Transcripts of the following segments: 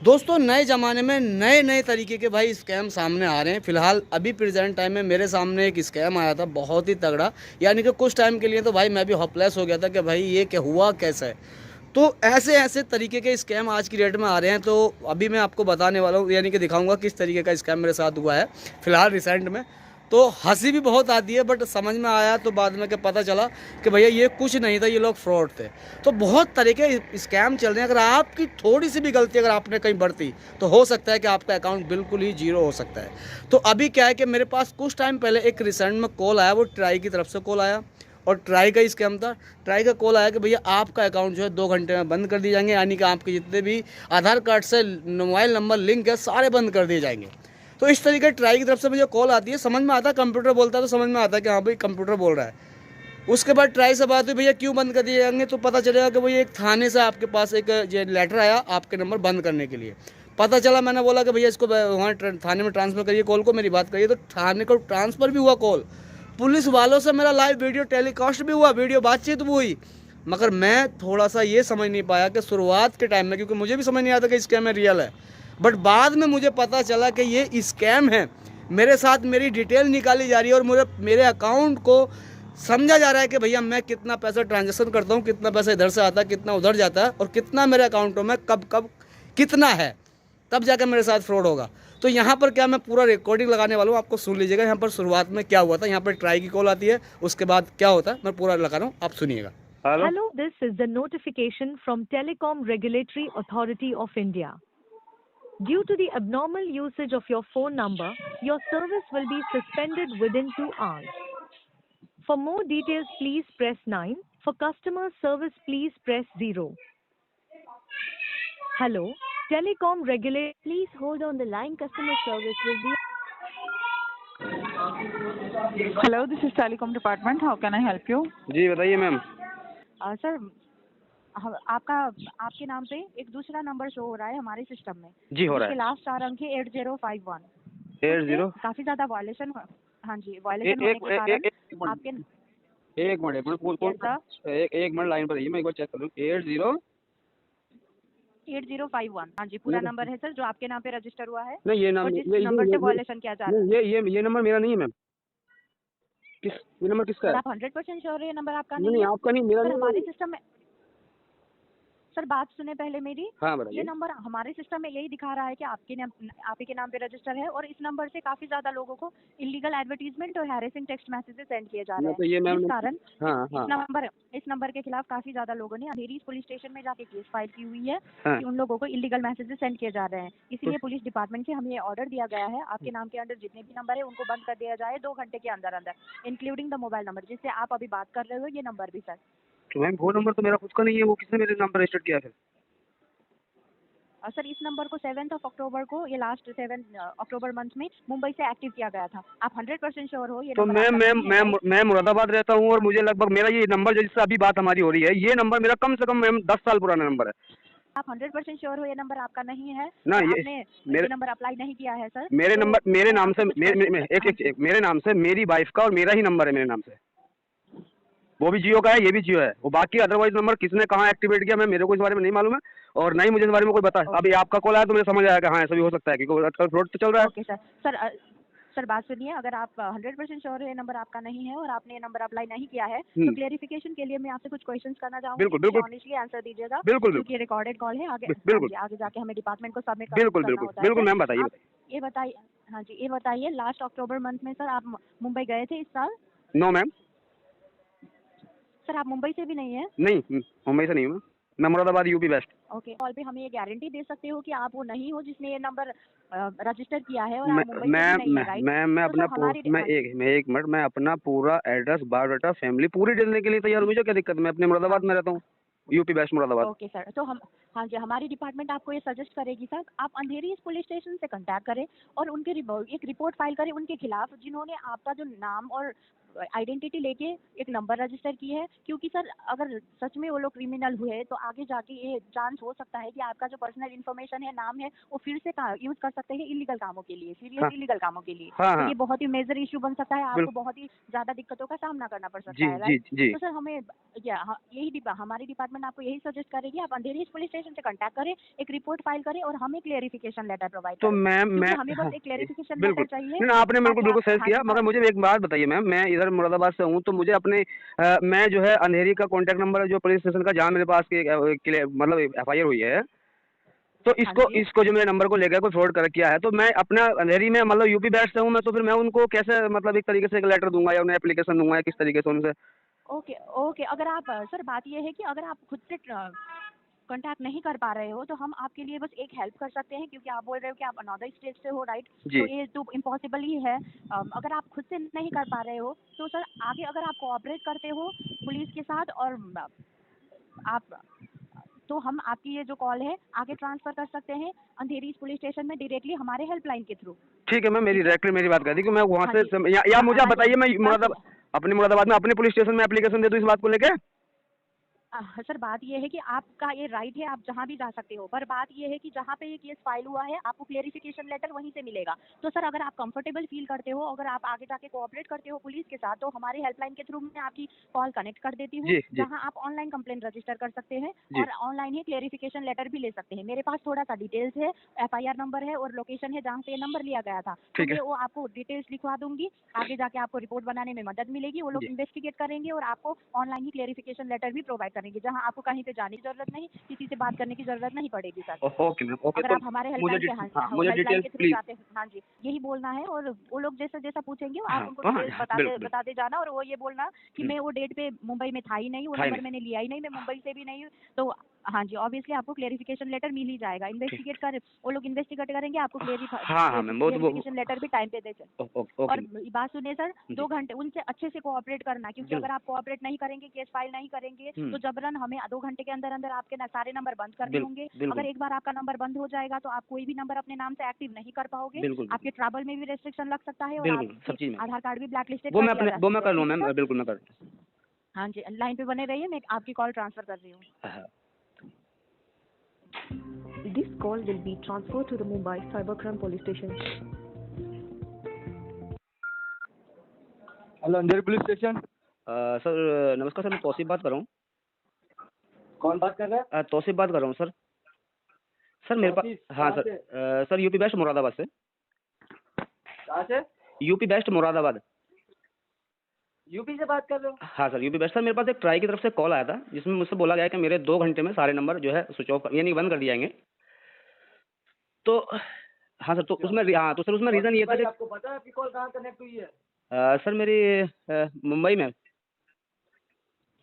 दोस्तों नए ज़माने में नए नए तरीके के भाई स्कैम सामने आ रहे हैं। फ़िलहाल अभी प्रेजेंट टाइम में मेरे सामने एक स्कैम आया था बहुत ही तगड़ा। यानी कि कुछ टाइम के लिए तो भाई मैं भी होपलेस हो गया था कि भाई ये क्या हुआ कैसे है। तो ऐसे ऐसे तरीके के स्कैम आज की डेट में आ रहे हैं। तो अभी मैं आपको बताने वाला हूँ, यानी कि दिखाऊंगा किस तरीके का स्कैम मेरे साथ हुआ है फ़िलहाल रिसेंट में। तो हंसी भी बहुत आती है, बट समझ में आया तो बाद में क्या पता चला कि भैया ये कुछ नहीं था, ये लोग फ्रॉड थे। तो बहुत तरीके स्कैम चल रहे हैं। अगर आपकी थोड़ी सी भी गलती अगर आपने कहीं बरती तो हो सकता है कि आपका अकाउंट बिल्कुल ही जीरो हो सकता है। तो अभी क्या है कि मेरे पास कुछ टाइम पहले एक रिसेंट में कॉल आया, वो ट्राई की तरफ से कॉल आया और ट्राई का ही स्कैम था। ट्राई का कॉल आया कि भैया आपका अकाउंट जो है 2 घंटे में बंद कर दिए जाएंगे, यानी कि आपके जितने भी आधार कार्ड से मोबाइल नंबर लिंक है सारे बंद कर दिए जाएंगे। तो इस तरीके ट्राई की तरफ से मुझे कॉल आती है, समझ में आता है कंप्यूटर बोलता है तो समझ में आता है कि हाँ भाई कंप्यूटर बोल रहा है। उसके बाद ट्राई से बात हुई, भैया क्यों बंद कर दिए जाएंगे, तो पता चलेगा कि भैया एक थाने से आपके पास एक लेटर आया आपके नंबर बंद करने के लिए। पता चला, मैंने बोला कि भैया इसको वहाँ थाने में ट्रांसफ़र करिए कॉल को, मेरी बात करिए। तो थाने को ट्रांसफ़र भी हुआ कॉल, पुलिस वालों से मेरा लाइव वीडियो टेलीकास्ट भी हुआ, वीडियो बातचीत भी हुई। मगर मैं थोड़ा सा ये समझ नहीं पाया कि शुरुआत के टाइम में, क्योंकि मुझे भी समझ नहीं आता कि स्कैम है रियल है, बट बाद में मुझे पता चला कि ये स्कैम है। मेरे साथ मेरी डिटेल निकाली जा रही है और मेरे अकाउंट को समझा जा रहा है कि भैया मैं कितना पैसा ट्रांजेक्शन करता हूँ, कितना पैसा इधर से आता है, कितना उधर जाता है, और कितना मेरे अकाउंटों में कब कब कितना है, तब जाकर मेरे साथ फ्रॉड होगा। तो यहाँ पर क्या, मैं पूरा रिकॉर्डिंग लगाने वाला हूँ, आपको सुन लीजिएगा। यहाँ पर शुरुआत में क्या हुआ था, यहाँ पर ट्राई की कॉल आती है, उसके बाद क्या होता है मैं पूरा लगा रहा हूँ, आप सुनिएगा। Hello. Hello, this is the notification from Telecom Regulatory Authority of India. Due to the abnormal usage of your phone number, your service will be suspended within 2 hours. For more details, please press 9. For customer service, please press 0. Hello, Telecom Regulatory. Please hold on the line. Customer service will be. Hello, this is Telecom Department. How can I help you? जी बताइए ma'am. Sir, आपका आपके नाम पे एक दूसरा number show हो रहा है हमारे सिस्टम में। जी हो रहा जिसके है। लास्ट 4 अंक है 8051। 80। काफी ज्यादा वायलेशन। हाँ जी, एक वायलेशन एक होने के कारण एक आपके। मिनट, एक मिनट, एक मिनट, यस सर, एक मिनट लाइन पर रहिए, मैं एक बार चेक कर लूँ। 80। 8051। हाँ जी, पूरा नहीं नंबर है सर जो आपके नाम पे रजिस्टर हुआ है नहीं, ये नाम और नहीं, जिस नंबर से वायलेशन किया जा रहा है। ये नंबर मेरा नहीं है मैम। ये नंबर किसका सर है? आप 100% श्योर है ये नंबर आपका नहीं नहीं नहीं, है? आपका नहीं, मेरा सर नहीं हमारे है। सिस्टम में। सर बात सुने पहले मेरी। हाँ ये बताइए। नंबर हमारे सिस्टम में यही दिखा रहा है कि आप ही के नाम पे रजिस्टर है और इस नंबर से काफी ज्यादा लोगों को इलीगल एडवर्टीजमेंट और हैरेसिंग टेक्स्ट मैसेजेस सेंड किए जा रहे मैं हैं। तो ये मैम। जिस कारण हाँ हाँ इस नंबर के खिलाफ काफी ज्यादा लोगों ने अंधेरी पुलिस स्टेशन में जाके केस फाइल की हुई है हाँ। कि उन लोगों को इलीगल मैसेजेस सेंड किए जा रहे हैं। तो इसीलिए पुलिस डिपार्टमेंट से हमें ये ऑर्डर दिया गया है आपके नाम के अंडर जितने भी नंबर है उनको बंद कर दिया जाए 2 घंटे के अंदर अंदर, इंक्लूडिंग द मोबाइल नंबर जिससे आप अभी बात कर रहे हो, ये नंबर भी सर। मैम वो नंबर तो मेरा खुद का नहीं है, वो किसने मेरे नाम पर रजिस्टर किया फिर? और सर इस नंबर को 7 अक्टूबर को, ये लास्ट 7 अक्टूबर मंथ में मुंबई से एक्टिव किया गया था। आप 100% श्योर हो ये तो नंबर मैं आपका मैं नहीं है, मैं राइट? मैं मुरादाबाद रहता हूँ और हाँ मुझे जी। लगभग मेरा ये नंबर जो जिससे अभी बात हमारी हो रही है, ये नंबर मेरा कम से कम मैम 10 साल पुराना नंबर है। आप 100% श्योर हो ये नंबर आपका नहीं है ना और ये आपने मेरे ये नंबर अप्लाई नहीं किया है सर? मेरे तो नंबर मेरे मैं नाम आपसे से कुछ क्वेश्चन। हाँ जी। मेरे नाम से मेरी वाइफ का और मेरा ही नंबर है मेरे नाम से। वो भी जियो का है, ये भी जियो है। वो बाकी अदरवाइज नंबर किसने कहाँ एक्टिवेट किया मैं, मेरे को इस बारे में नहीं मालूम है और ना ही मुझे इस बारे में कोई बता। ओके। अभी आपका कॉल आया तो मुझे समझ आया कि हाँ ऐसा भी हो सकता है, क्योंकि आजकल फ्रॉड तो चल रहा ओके सर। सर बात सुनिए, अगर आप 100% श्योर है ये नंबर आपका नहीं है और आपने ये नंबर अप्लाई नहीं किया है है। तो क्लेरिफिकेशन के लिए मैं आपसे कुछ क्वेश्चंस करना चाहूंगी। बिल्कुल मुझे बिल्कुल ऑनेस्टली आंसर दीजिएगा बिल्कुल क्योंकि ये रिकॉर्डेड कॉल है। आगे हाँ बिल्कुल जी, आगे जाके हमें डिपार्टमेंट को सबमिट बिल्कुल करना बिल्कुल होता है बिल्कुल सर। मैम, बताइए आप बताइए। ये बताइए। हाँ जी, ये बताइए लास्ट अक्टूबर मंथ में सर आप मुंबई गए थे इस साल? No ma'am. सर आप मुंबई से भी नहीं है? नहीं, मुंबई से नहीं हूँ मैं Moradabad UP west. Okay, call पे हमें ये गारंटी दे सकते हो कि आप वो नहीं हो जिसने ये नंबर रजिस्टर किया है और मैं आप मुंबई से भी नहीं है, राइट? मैं तो सर अपना हमारी मैं हाँ जी। एक मिनट, मैं अपना पूरा एड्रेस बायोडाटा फैमिली पूरी देने के लिए तैयार हूँ, मुझे क्या दिक्कत है? मैं अपने हाँ मुरादाबाद में रहता हूँ, UP west Moradabad. Okay sir, तो हम हाँ जी, हमारी डिपार्टमेंट आपको ये सजेस्ट करेगी सर आप अंधेरी पुलिस स्टेशन से कांटेक्ट करें और उनके एक रिपोर्ट फाइल करें उनके खिलाफ जिन्होंने आपका जो नाम और आइडेंटिटी लेके एक नंबर रजिस्टर की है। क्योंकि सर अगर सच में वो लोग क्रिमिनल हुए तो आगे जाके ये चांस हो सकता है कि आपका जो पर्सनल इन्फॉर्मेशन है, नाम है, वो फिर से यूज कर सकते हैं इलीगल कामों के लिए, सीरियस हाँ इलीगल कामों के लिए। हाँ तो हाँ। ये बहुत ही मेजर इशू बन सकता है, आपको बिल्कुल। बहुत ही ज्यादा दिक्कतों का सामना करना पड़ सकता जी है, जी राइट? जी। तो सर हमें हमारी डिपार्टमेंट डिपार्टमेंट आपको यही सजेस्ट करेगी आप अंधेरी पुलिस स्टेशन से कांटेक्ट करें, एक रिपोर्ट फाइल करें और हमें क्लेरिफिकेशन लेटर प्रोवाइड तो करें, मैम क्योंकि मैं हमें हाँ, बस एक क्लेरिफिकेशन लेटर बिल्कुल चाहिए नहीं, आपने बिल्कुल ताकि बिल्कुल आप सही हाँ किया, जी मगर मुझे एक बात बताइए मैम, मैं इधर मुरादाबाद से हूँ, तो मुझे अपने मैं जो है अंधेरी का कॉन्टैक्ट नंबर जो पुलिस स्टेशन का जहाँ मेरे पास मतलब FIR हुई है, तो हाँ इसको जी इसको जो मेरे नंबर को लेकर कोई फ्रॉड कर किया है, तो मैं अपना अंधेरी में मतलब यूपी बैच से हूँ मैं, तो फिर मैं उनको कैसे मतलब एक तरीके से एक लेटर दूंगा या उन्हें एप्लीकेशन दूंगा या किस तरीके से उनसे। ओके ओके अगर आप सर बात ये है कि अगर आप खुद से कांटेक्ट नहीं कर पा रहे हो तो हम आपके लिए बस एक हेल्प कर सकते हैं, क्योंकि आप बोल रहे हो कि आप अनदर स्टेट से हो, राइट? जी तो ये तो इम्पॉसिबल ही है। अगर आप खुद से नहीं कर पा रहे हो तो सर आगे अगर आप कोऑपरेट करते हो पुलिस के साथ और आप तो हम आपकी ये जो कॉल है आगे ट्रांसफर कर सकते हैं अंधेरी पुलिस स्टेशन में डायरेक्टली हमारे हेल्पलाइन के थ्रू। ठीक है मैम, मेरी ठीक है डायरेक्टली मेरी बात कर दी कि मैं वहाँ हाँ से जी या मुझे आप हाँ जी बताइए, मैं बस अपने मुरादाबाद में अपने पुलिस स्टेशन में एप्लीकेशन दे दूँ इस बात को लेके। सर बात ये है कि आपका ये राइट है, आप जहाँ भी जा सकते हो, पर बात ये है कि जहाँ पे ये केस फाइल हुआ है आपको क्लेरिफिकेशन लेटर वहीं से मिलेगा। तो सर अगर आप कंफर्टेबल फील करते हो, अगर आप आगे जाके कोऑपरेट करते हो पुलिस के साथ, तो हमारे हेल्पलाइन के थ्रू मैं आपकी कॉल कनेक्ट कर देती हूँ, जी जी जहाँ आप ऑनलाइन कंप्लेंट रजिस्टर कर सकते हैं जी और ऑनलाइन ही क्लेरिफिकेशन लेटर भी ले सकते हैं। मेरे पास थोड़ा सा डिटेल्स है, FIR नंबर है और लोकेशन है जहाँ से ये नंबर लिया गया था, तो ठीक है मैं वो आपको डिटेल्स लिखवा दूंगी। आगे जाके आपको रिपोर्ट बनाने में मदद मिलेगी, वो लोग जी। इन्वेस्टिगेट करेंगे और आपको ऑनलाइन ही क्लेरिफिकेशन लेटर भी प्रोवाइड करेंगे, जहाँ आपको कहीं पे जाने की जरूरत नहीं, किसी से बात करने की जरूरत नहीं पड़ेगी सर। ओके मैम, ओके, अगर तो आप हमारे मुझे हेल्पलाइन के हाँ हाँ मुझे हेल्पलाइन डिटेल के थ्रू प्लीज। जाते हैं, हाँ जी यही बोलना है और वो लोग जैसा जैसा पूछेंगे हाँ आप उनको हाँ डिटेल्स हाँ, बिल्कुल बिल्कुल। बताते जाना, और वो ये बोलना कि मैं वो डेट पे मुंबई में था ही नहीं, वो था ही नंबर नहीं। मैंने लिया ही नहीं, मैं मुंबई से भी नहीं हूँ। तो हाँ जी ऑब्वियसली आपको क्लेरिफिकेशन लेटर मिल ही जाएगा, ठीक। इन्वेस्टिगेट कर वो लोग इन्वेस्टिगेट करेंगे, आपको हाँ हाँ मैम, वो क्लेरिफिकेशन लेटर भी टाइम पे दे ओके और मैम। बात सुनिए सर, जी 2 घंटे उनसे अच्छे से कोऑपरेट करना, क्योंकि बिल्कुल। अगर आप कोऑपरेट नहीं करेंगे, केस फाइल नहीं करेंगे, तो हम्म। जबरन हमें 2 घंटे के अंदर अंदर आपके सारे नंबर बंद करने होंगे। अगर बिल्कुल एक बार आपका नंबर बंद हो जाएगा तो आप कोई भी नंबर अपने नाम से एक्टिव नहीं कर पाओगे, बिल्कुल बिल्कुल आपके ट्रैवल में भी रेस्ट्रिक्शन लग सकता है और बिल्कुल सब आपके चीज़ में आधार कार्ड भी ब्लैक लिस्टेड वो कर मैं दिया अपने जा वो मैं सकता है। कर लूँ ठीक है मैम, सर? बिल्कुल मैं कर। हाँ जी लाइन पे बने रहिए, मैं आपकी कॉल ट्रांसफर कर रही हूँ। हाँ। This call will be transferred to the Mumbai Cybercrime Police Station. Hello Andheri police station. Sir नमस्कार सर, मैं तौसीफ बात कर रहा हूँ। कौन बात कर रहा है? तौसीफ बात कर रहा हूँ सर। सर मेरे पास तौसीफ, हाँ कहाँ सर, से? सर यूपी बेस्ट मुरादाबाद से। कहाँ से? UP best Moradabad. यूपी से बात कर रहे हो? हाँ सर यूपी बेस्ट। सर मेरे पास एक ट्राई की तरफ से कॉल आया था जिसमें मुझसे बोला गया है कि मेरे 2 घंटे में सारे नंबर जो है स्विच ऑफ यानी बंद कर दिए जाएंगे। तो हाँ सर, तो उसमें हाँ तो सर उसमें रीज़न ये था भाई कि आपको पता है आपकी कॉल कहाँ कनेक्ट हुई है? सर मेरी मुंबई में।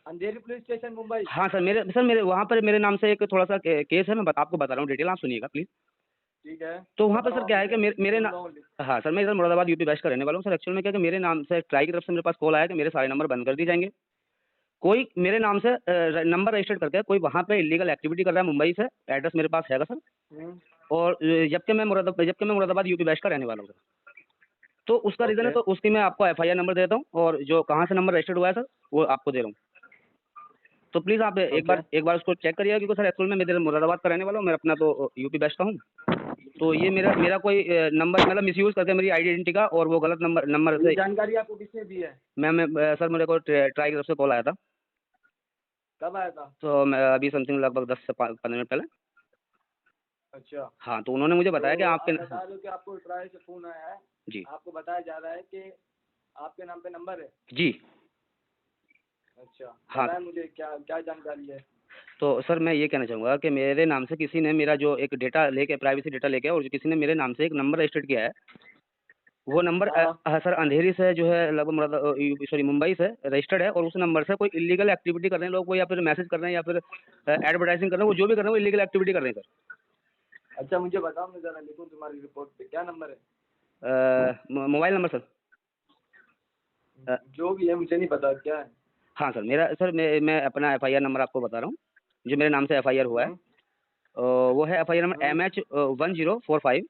अंधेरी पुलिस स्टेशन मुंबई। हाँ सर मेरे वहाँ पर मेरे नाम से एक थोड़ा सा केस है, मैं आपको बता रहा हूँ डिटेल, आप सुनिएगा प्लीज़। ठीक है। तो वहाँ पर सर बताओ क्या है कि मुझे, मेरे सुन ना रहा हूँ। हाँ सर, मैं इधर मुरादाबाद यूपी बेस्ट का रहने वाला हूँ सर। एक्चुअल में क्या है कि मेरे नाम से ट्राई की तरफ से मेरे पास कॉल आया कि मेरे सारे नंबर बंद कर दिए जाएंगे। कोई मेरे नाम से नंबर रजिस्टर्ड करके कोई वहाँ पे इलीगल एक्टिविटी कर रहा है मुंबई से, एड्रेस मेरे पास हैगा सर। और जबकि मैं मुरादाबाद यूपी बेस्ट का रहने वाला हूँ सर। तो उसका रीज़न है, ओके। तो उसकी मैं आपको FIR नंबर देता हूँ और जो कहाँ से नंबर रजिस्टर्ड हुआ है सर वो आपको दे रहा हूँ। तो प्लीज़ आप एक बार उसको चेक करिएगा, क्योंकि सर एक्चुअल में मैं इधर मुरादाबाद का रहने वाला हूँ, मैं अपना तो यूपी बेस्ट का हूँ। तो ये मेरा कोई नंबर मतलब मिसयूज़ करके मेरी आइडेंटिटी का और वो गलत नंबर ये से जानकारी आपको किसने दी है? मैं सर मेरे को ट्राई की तरफ से कॉल आया था। कब आया था? तो मैं अभी समथिंग लगभग 10 से 15 मिनट पहले। अच्छा, हाँ, तो उन्होंने मुझे बताया कि तो आपके आप बता दो कि आपको ट्राई से फोन आया है। जी आपको बताया जा रहा है कि आपके नाम पे नंबर है। जी अच्छा, हाँ। बताएं मुझे क्या क्या जानकारी है। तो सर मैं ये कहना चाहूँगा कि मेरे नाम से किसी ने मेरा जो एक डेटा लेके प्राइवेसी डेटा लेके और जो किसी ने मेरे नाम से एक नंबर रजिस्टर्ड किया है, वो नंबर हाँ। सर अंधेरी से जो है लगभग सॉरी मुंबई से रजिस्टर्ड है, और उस नंबर से कोई इलीगल एक्टिविटी कर रहे हैं लोग, वो या फिर मैसेज कर रहे हैं या फिर एडवर्टाइजिंग कर रहे हैं, वो जो भी कर रहे हैं वो इलीगल एक्टिविटी कर रहे हैं सर। अच्छा मुझे बताओ, मैं जरा लिखूं तुम्हारी रिपोर्ट पे। क्या नंबर है? मोबाइल नंबर सर जो भी है मुझे नहीं पता क्या है। हाँ सर, मैं अपना FIR नंबर आपको बता रहा हूँ जो मेरे नाम से FIR हुआ है। वो है FIR नंबर MH 1045।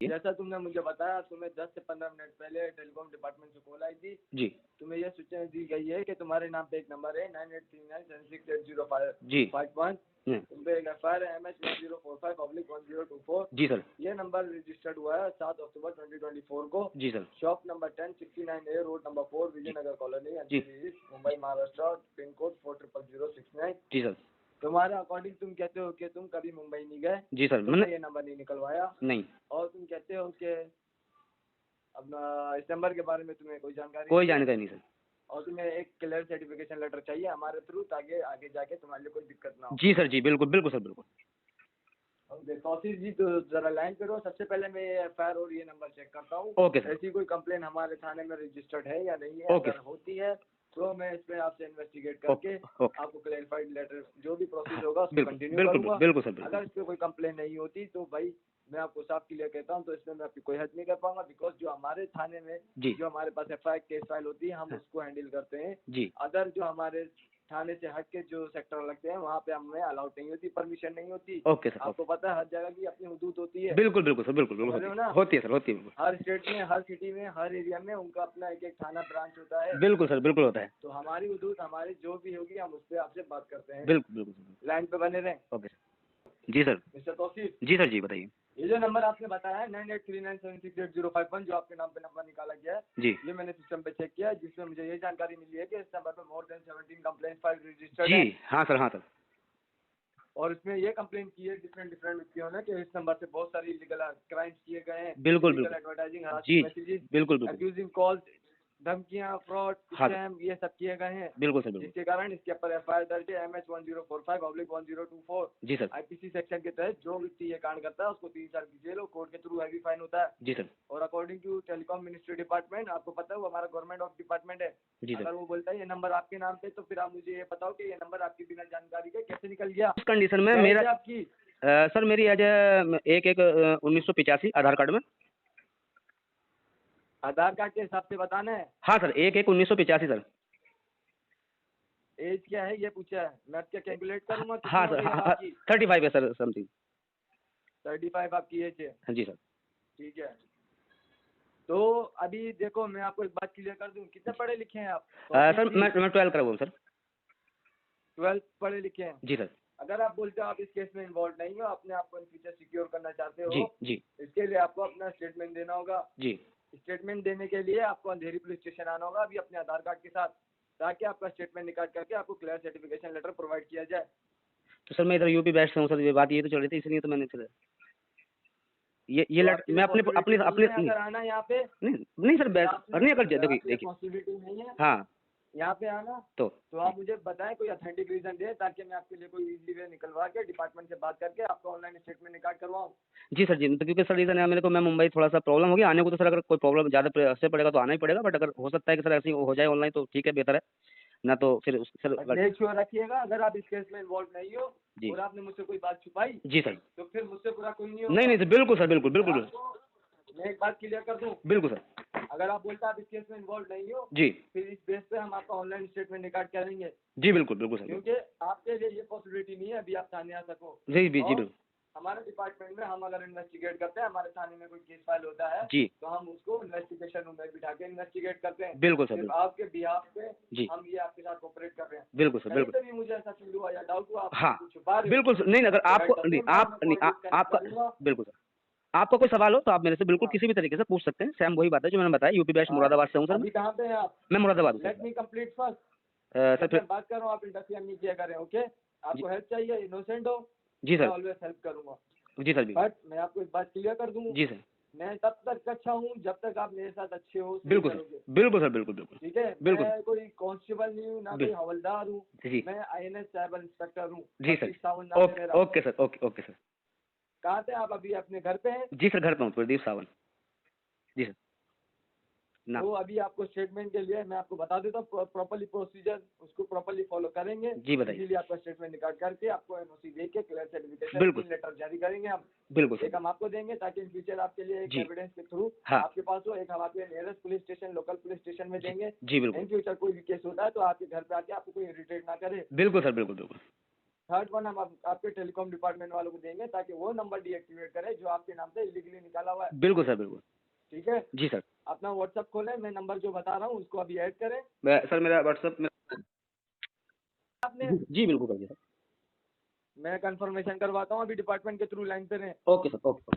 जैसा तुमने मुझे बताया, तुम्हें 10 से 15 मिनट पहले टेलीकॉम डिपार्टमेंट से कॉल आई थी जी तुम्हें यह सूचना दी गई है कि तुम्हारे नाम पे एक नंबर है 9839768051। जी तुम पे एक FIR है MH 1045/1024। जी सर ये नंबर रजिस्टर्ड हुआ है 7 अक्टूबर 2024 को। जी sir shop number 1069A road number 4 Vijaynagar colony जी मुंबई महाराष्ट्र, पिन कोड 400069। जी सर तुम्हारा अकॉर्डिंग तुम कहते हो कि तुम कभी मुंबई नहीं गए, जी सर, तुमने मैंने ये नंबर नहीं निकलवाया, नहीं, और तुम कहते हो कि अपना इस नंबर के बारे में तुम्हें कोई जानकारी कोई नहीं है, जानकारी नहीं सर। और तुम्हें एक क्लियर सर्टिफिकेशन लेटर चाहिए हमारे थ्रू, ताकि आगे जाके तुम्हारे लिए कोई दिक्कत ना हो। जी सर, जी बिल्कुल बिल्कुल सर, बिल्कुल। तौसीफ जी, तो जरा लाइन पे रहो। सबसे पहले मैं ये एफआईआर और ये नंबर चेक करता हूँ, ओके सर, ऐसी कोई कंप्लेन हमारे थाने में रजिस्टर्ड है या नहीं है। ओके। अगर होती है तो मैं इस पे आपसे इन्वेस्टिगेट ओके, करके ओके। आपको क्लैरिफाइड लेटर जो भी प्रोसेस होगा उसको बिल्कुल कंटिन्यू बिल्कुल करूंगा। बिल्कुल सर, बिल्कुल। अगर इस पे कोई कंप्लेन नहीं होती तो भाई मैं आपको साफ क्लियर कहता हूँ, तो इसमें मैं आपकी कोई हेल्प नहीं कर पाऊंगा, बिकॉज जो हमारे थाने में जी जो हमारे पास एफआईआर केस फाइल होती है हम हाँ। उसको हैंडल करते हैं। जी अदर जो हमारे थाने से हट के जो सेक्टर लगते हैं वहाँ पे हमें अलाउड नहीं होती, परमिशन नहीं होती। ओके सर, आपको पता है हर जगह की अपनी हदूद होती है। बिल्कुल बिल्कुल सर, बिल्कुल समझ रहे बिल्कुल हो ना? होती है सर, होती है बिल्कुल। हर स्टेट में, हर सिटी में, हर एरिया में उनका अपना एक एक थाना ब्रांच होता है। बिल्कुल सर, बिल्कुल होता है। तो हमारी हदूद हमारी जो भी होगी हम उस पर आपसे बात करते हैं। बिल्कुल बिल्कुल सर, लाइन पे बने रहें। Okay sir. जी सर, मिस्टर तौसीफ, जी सर, जी बताइए। ये जो नंबर आपने बताया है 9839768051 जो आपके नाम पे नंबर निकाला गया है, जी ये मैंने सिस्टम पे चेक किया है, जिसमें मुझे ये जानकारी मिली है कि इस नंबर पे more than 17 complaint file registered जी, है। हाँ सर, हाँ सर। और इसमें ये कंप्लेंट की है डिफरेंट डिफरेंट व्यक्तियों ने कि इस नंबर से बहुत सारी इलीगल क्राइम्स किए गए हैं। बिल्कुल, इलीगल बिल्कुल। एडवर्टाइजिंग, जी, हरासमेंट मैसेजेस, बिल्कुल बिल्कुल अब्यूजिंग कॉल्स, धमकियां, फ्रॉड, हाँ। स्कैम, ये सब किए गए हैं। बिल्कुल सर, बिल्कुल। जिसके कारण इसके ऊपर एफआईआर दर्ज है MS1045/1024 जी सर, आईपीसी सेक्शन के तहत। जो व्यक्ति ये कांड करता है उसको 3 साल की जेल और कोर्ट के थ्रू हैवी फाइन होता है। जी सर, और according to telecom ministry department, आपको पता है वो हमारा गवर्नमेंट ऑफ डिपार्टमेंट है। जी सर। अगर वो बोलता है ये नंबर आपके नाम पे, तो फिर आप मुझे ये बताओ कि ये नंबर आपकी बिना जानकारी के कैसे निकल गया? उस कंडीशन में क्या मेरा एज है आपकी? सर मेरी एज है 1/1/1985 आधार कार्ड में। आधार कार्ड के हिसाब से बताना है। हाँ सर, 1/1/1985 सर। एज क्या है ये पूछा है, मैं क्या कैलकुलेट करूंगा? हाँ सर, हाँ हाँ 35 है सर, समथिंग। 35 आपकी एज है। हाँ जी सर। ठीक है, तो अभी देखो मैं आपको एक बात क्लियर कर दूं, कितने पढ़े लिखे हैं आप? सर मैं 12 करा हुआ हूँ सर। 12 पढ़े लिखे हैं। जी सर। अगर आप बोलते हो आप इस केस में इन्वॉल्व नहीं हो, अपने आप को इन फ्यूचर सिक्योर करना चाहते हो, जी जी इसके लिए आपको अपना स्टेटमेंट देना होगा। जी स्टेटमेंट देने के लिए आपको अंधेरी पुलिस स्टेशन आना होगा अभी अपने आधार कार्ड के साथ, ताकि आपका स्टेटमेंट निकाल करके आपको क्लियर सर्टिफिकेशन लेटर प्रोवाइड किया जाए। तो सर मैं इधर यूपी बेस्ट से हूँ सर, ये बात ये तो चल रही थी, इसलिए तो मैंने फिर ये तो लेटर आपकी मैं अपने अपने responsibility अपने नहीं है अगर आना यहाँ पे, नहीं सर, बेस्ट नहीं अगर देखिए देखिए रिस्पॉन्सिबिलिटी नहीं है हाँ यहाँ पे आना, तो तो आप मुझे बताएं कोई अथेंटिक रीजन दे, ताकि मैं आपके लिए कोई इजी वे निकलवा के डिपार्टमेंट से बात करके आपका ऑनलाइन स्टेटमेंट निकाल करवाऊँ। जी सर, जी तो क्योंकि सर रीज़न है मेरे को, मैं मुंबई थोड़ा सा प्रॉब्लम होगी आने को, तो सर अगर कोई प्रॉब्लम ज़्यादा असर पड़ेगा तो आना ही पड़ेगा, बट अगर हो सकता है कि सर ऐसे ही हो जाए ऑनलाइन तो ठीक है, बेहतर है ना, तो फिर सर मेक श्योर रखिएगा अगर आप इस केस में इन्वॉल्व नहीं हो जी। और आपने मुझसे कोई बात छुपाई जी सर। तो फिर मुझसे बुरा कोई नहीं होगा। नहीं नहीं सर, बिल्कुल सर, बिल्कुल बिल्कुल आपको मैं एक बात क्लियर कर दूं, बिल्कुल सर। अगर आप बोलते हैं आप इस केस में इन्वॉल्व नहीं हो, जी फिर इस बेस पे हम आपका ऑनलाइन स्टेटमेंट निकाल करेंगे, जी बिल्कुल बिल्कुल सर, क्योंकि आपके लिए ये पॉसिबिलिटी नहीं है अभी आप थाने आ सको। जी जी जी और बिल्कुल हमारे डिपार्टमेंट में हम अगर इन्वेस्टिगेट करते हैं, हमारे थाने में कोई केस फाइल होता है जी तो हम उसको इन्वेस्टिगेशन रूम में बिठा के इन्वेस्टिगेट करते हैं। बिल्कुल सर, सिर्फ बिल्कुल आपके बिहाफ पे जी हम ये आपके साथ कोऑपरेट कर रहे हैं। बिल्कुल सर, कहीं बिल्कुल से भी मुझे ऐसा फील हुआ या डाउट हुआ, आप हाँ कुछ छुपा रहे हो, बिल्कुल सर, नहीं अगर आपको नहीं आप नहीं आपका बिल्कुल सर, आपका कोई सवाल हो तो आप मेरे से बिल्कुल किसी भी तरीके से पूछ सकते हैं। सेम वही बात है जो मैंने बताया, यूपी बेस्ट मुरादाबाद से हूँ सर। अभी कहाँ पे हैं आप? मैं मुरादाबाद हूँ late sir. Me complete first. Sir मैं फिर बात कर रहा हूँ, आप इंटरफियर नहीं किया करें, ओके? आपको हेल्प चाहिए, इनोसेंट हो, जी मैं सर, ऑलवेज हेल्प करूंगा। जी सर, जी बट मैं आपको एक बात क्लियर कर दूं, जी सर, मैं तब तक अच्छा हूँ जब तक आप मेरे साथ अच्छे हो, सही बिल्कुल करोगे। सर, बिल्कुल सर, बिल्कुल बिल्कुल ठीक है, बिल्कुल मैं कोई कांस्टेबल नहीं हूँ, ना कोई हवलदार हूँ, जी मैं INS साइबर इंस्पेक्टर हूँ। जी सर, प्रदीप सावंत नाम है ओके मेरा। Okay sir, okay okay sir. कहाँ थे आप अभी? अपने घर पे हैं? जी सर, घर पे हूँ, प्रदीप सावंत। जी सर ना तो अभी आपको स्टेटमेंट के लिए मैं आपको बता देता हूँ प्रॉपर्ली प्रोसीजर, उसको प्रॉपर्ली फॉलो करेंगे। जी बताइए। इसीलिए आपका स्टेटमेंट निकाल करके आपको NOC दे के क्लियर सर्टिफिकेशन बिल्कुल। लेटर जारी करेंगे हम। बिल्कुल एक सर, हम आपको देंगे ताकि इन फ्यूचर आपके लिए एक जी। एविडेंस के थ्रू हाँ। आपके पास हो। एक हम आपके nearest police station, local police station में देंगे। जी बिल्कुल इन फ्यूचर कोई भी केस होता है तो आपके घर पे आके आपको कोई इरिटेट ना करे। बिल्कुल सर, बिल्कुल बिल्कुल थर्ड वन हम आपके टेलीकॉम डिपार्टमेंट वालों को देंगे ताकि वो नंबर डीएक्टिवेट करे जो आपके नाम से इलीगली निकाला हुआ है। बिल्कुल सर, बिल्कुल ठीक है, जी सर। अपना व्हाट्सअप खोलें, मैं नंबर जो बता रहा हूँ उसको अभी ऐड करें। सर मेरा व्हाट्सअप में आपने जी बिल्कुल करिए सर। मैं कंफर्मेशन करवाता हूँ, अभी डिपार्टमेंट के थ्रू लाइन पे रहें। Okay sir, okay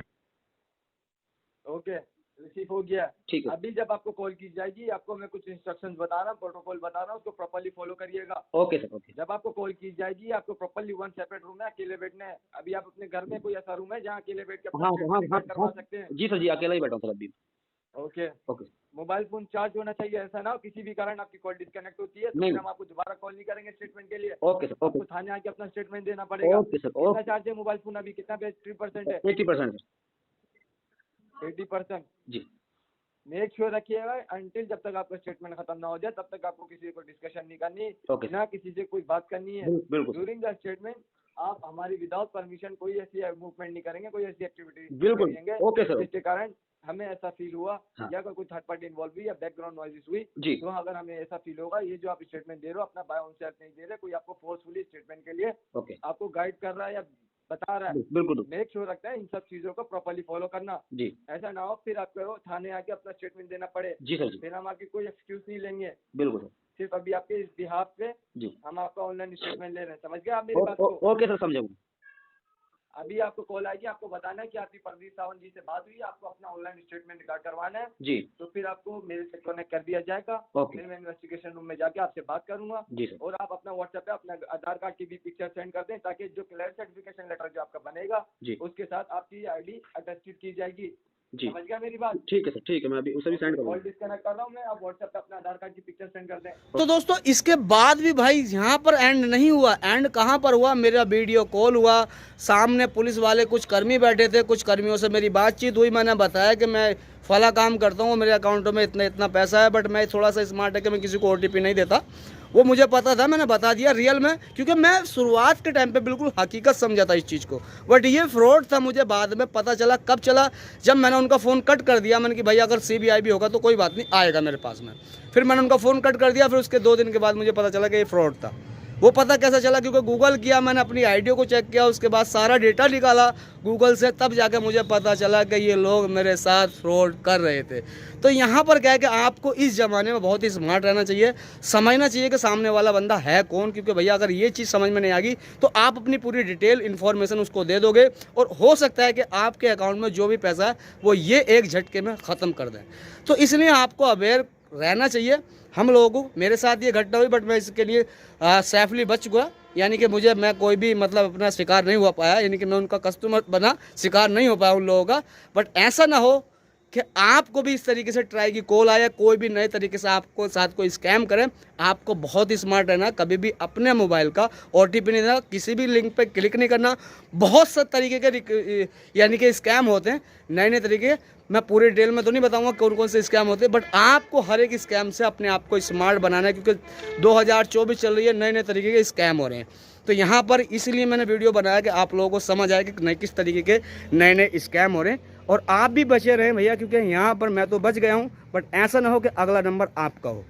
okay, receive हो गया। ठीक है। अभी जब आपको कॉल की जाएगी, आपको मैं कुछ इंस्ट्रक्शंस बता रहा हूँ, प्रोटोकॉल बता रहा हूँ, उसको प्रॉपर्ली फॉलो करिएगा। Okay sir, okay. जब आपको कॉल की जाएगी, आपको प्रॉपर्ली वन सेपरेट रूम में अकेले बैठना है। अभी आप अपने घर में कोई ऐसा रूम है जहाँ अकेले बैठ के अपना हाँ statement हाँ हाँ record करवा हाँ, सकते हैं? जी सर जी, अकेला ही बैठा हूँ सर अभी। Okay. Okay. Mobile phone charge होना चाहिए, ऐसा ना हो किसी भी कारण आपकी कॉल डिस्कनेक्ट होती है तो नहीं। फिर हम आपको दोबारा कॉल नहीं करेंगे स्टेटमेंट के लिए। Okay sir, okay. आपको थाने आके अपना स्टेटमेंट देना पड़ेगा। ओके सर, कितना ओके। चार्ज है मोबाइल फोन अभी, कितना बैटरी परसेंट है? 80% सर। 80%। जी। मेक श्योर रखिएगा अंटिल जब तक आपका स्टेटमेंट खत्म ना हो जाए तब तक आपको किसी को डिस्कशन नहीं करनी, ओके ना किसी से कोई बात करनी है। बिल्कुल सर। ड्यूरिंग द स्टेटमेंट आप हमारी विदाउट परमिशन कोई ऐसी मूवमेंट नहीं करेंगे, कोई ऐसी एक्टिविटी बिल्कुल। करेंगे ओके सर। जिसके कारण हमें ऐसा फील हुआ हाँ। या कोई थर्ड पार्टी इन्वॉल्व हुई या बैकग्राउंड नॉइजेस हुई, जी। तो अगर हमें ऐसा फील होगा ये जो आप स्टेटमेंट दे रहे हो अपना बाय ऑन सेल्फ नहीं दे रहे, कोई आपको फोर्सफुली स्टेटमेंट के लिए ओके। आपको गाइड कर रहा है या बता रहा है, बिल्कुल। मेक श्योर रखता है इन सब चीजों को प्रॉपर्ली फॉलो करना। जी। ऐसा ना हो फिर आपको थाने आके अपना स्टेटमेंट देना पड़े, जी सर जी। फिर हम आपकी कोई एक्सक्यूज नहीं लेंगे। बिल्कुल सर। सिर्फ अभी आपके इस बिहाफ पे जी। हम आपका ऑनलाइन स्टेटमेंट ले रहे हैं, समझ गए आप मेरी बात को? ओके सर, समझा। अभी आपको कॉल आएगी, आपको बताना है कि आपकी प्रदीप सावंत जी से बात हुई, आपको अपना ऑनलाइन स्टेटमेंट रिकॉर्ड करवाना है। जी। तो फिर आपको मेरे से कनेक्ट कर दिया जाएगा। ओके। फिर मैं इन्वेस्टिगेशन रूम में जाके आपसे बात करूंगा। जी सर। और आप अपना व्हाट्सएप पे अपना आधार कार्ड की भी पिक्चर सेंड कर दें ताकि जो क्लियर सर्टिफिकेशन लेटर जो आपका बनेगा जी। उसके साथ आपकी आईडी अटेस्टेड की जाएगी। जी। समझ गया मेरी बात? ठीक है सर, ठीक है, मैं अभी उसे भी सेंड कॉल करूँगा। डिस्कनेक्ट कर रहा हूँ मैं, आप व्हाट्सएप पे अपना आधार कार्ड की पिक्चर सेंड कर दें। तो दोस्तों इसके बाद भी भाई यहाँ पर एंड नहीं हुआ। एंड कहाँ पर हुआ, मेरा वीडियो कॉल हुआ, सामने पुलिस वाले कुछ कर्मी बैठे थे, कुछ कर्मियों से मेरी बातचीत हुई। मैंने बताया कि मैं फला काम करता हूँ, मेरे अकाउंट में इतना इतना पैसा है, बट मैं थोड़ा सा स्मार्ट है कि मैं किसी को OTP नहीं देता। वो मुझे पता था, मैंने बता दिया रियल में, क्योंकि मैं शुरुआत के टाइम पे बिल्कुल हकीकत समझा था इस चीज़ को, बट ये फ्रॉड था। मुझे बाद में पता चला, कब चला, जब मैंने उनका फ़ोन कट कर दिया। मैंने कि भाई अगर CBI भी होगा तो कोई बात नहीं, आएगा मेरे पास में। फिर मैंने उनका फ़ोन कट कर दिया। फिर उसके 2 दिन के बाद मुझे पता चला कि ये फ्रॉड था। वो पता कैसे चला, क्योंकि गूगल किया मैंने, अपनी आईडियो को चेक किया, उसके बाद सारा डेटा निकाला गूगल से, तब जाके मुझे पता चला कि ये लोग मेरे साथ फ्रॉड कर रहे थे। तो यहाँ पर क्या है कि आपको इस ज़माने में बहुत ही स्मार्ट रहना चाहिए, समझना चाहिए कि सामने वाला बंदा है कौन, क्योंकि भैया अगर ये चीज़ समझ में नहीं आ गई तो आप अपनी पूरी डिटेल इन्फॉर्मेशन उसको दे दोगे और हो सकता है कि आपके अकाउंट में जो भी पैसा है वो ये एक झटके में ख़त्म कर दें। तो इसलिए आपको अवेयर रहना चाहिए। हम लोगों को, मेरे साथ ये घटना हुई, बट मैं इसके लिए सेफली बच गया, यानी कि मैं कोई भी मतलब अपना शिकार नहीं हुआ पाया, यानी कि मैं उनका कस्टमर बना, शिकार नहीं हो पाया उन लोगों का। बट ऐसा ना हो कि आपको भी इस तरीके से ट्राई की कॉल आया, कोई भी नए तरीके से आपको साथ कोई स्कैम करे। आपको बहुत ही स्मार्ट रहना, कभी भी अपने मोबाइल का OTP नहीं देना, किसी भी लिंक पे क्लिक नहीं करना। बहुत से तरीके के यानी कि स्कैम होते हैं, नए नए तरीके। मैं पूरे डिटेल में तो नहीं बताऊंगा कौन कौन से स्कैम होते हैं, बट आपको हर एक स्कैम से अपने आप को स्मार्ट बनाना है, क्योंकि 2024 चल रही है, नए नए तरीके के स्कैम हो रहे हैं। तो यहाँ पर इसलिए मैंने वीडियो बनाया कि आप लोगों को समझ आए कि किस तरीके के नए नए स्कैम हो रहे हैं, और आप भी बचे रहें भैया, क्योंकि यहाँ पर मैं तो बच गया हूँ, बट ऐसा ना हो कि अगला नंबर आपका हो।